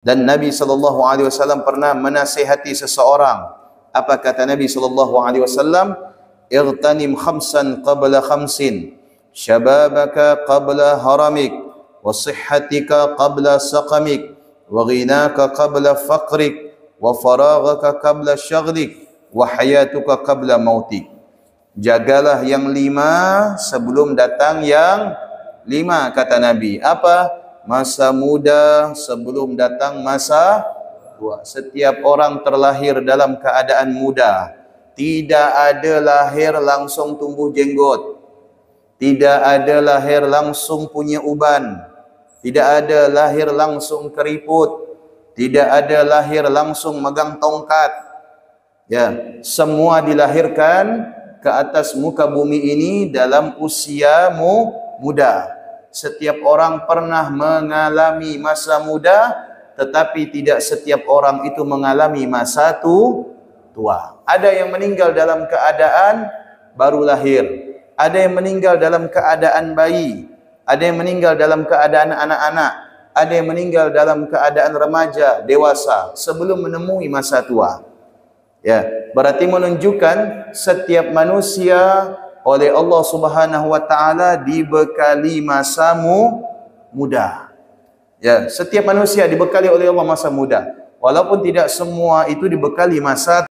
Dan Nabi SAW pernah menasihati seseorang. Apa kata Nabi SAW? Igtanim khamsan qabla khamsin, syababaka qabla haramik, wa sihhatika qabla saqamik, wa ghinaka qabla faqrik, wa faraghaka qabla syaghlik, wa hayatuka qabla mautik. Jagalah yang 5 sebelum datang yang 5, kata Nabi. Apa? Masa muda sebelum datang masa tua. Setiap orang terlahir dalam keadaan muda. Tidak ada lahir langsung tumbuh jenggot. Tidak ada lahir langsung punya uban. Tidak ada lahir langsung keriput. Tidak ada lahir langsung megang tongkat. Ya, semua dilahirkan ke atas muka bumi ini dalam usiamu muda. Setiap orang pernah mengalami masa muda, tetapi tidak setiap orang itu mengalami masa tua. Ada yang meninggal dalam keadaan baru lahir, ada yang meninggal dalam keadaan bayi, ada yang meninggal dalam keadaan anak-anak, ada yang meninggal dalam keadaan remaja, dewasa, sebelum menemui masa tua. Ya, berarti menunjukkan setiap manusia oleh Allah Subhanahu wa taala dibekali masa muda. Ya, setiap manusia dibekali oleh Allah masa muda. Walaupun tidak semua itu dibekali masa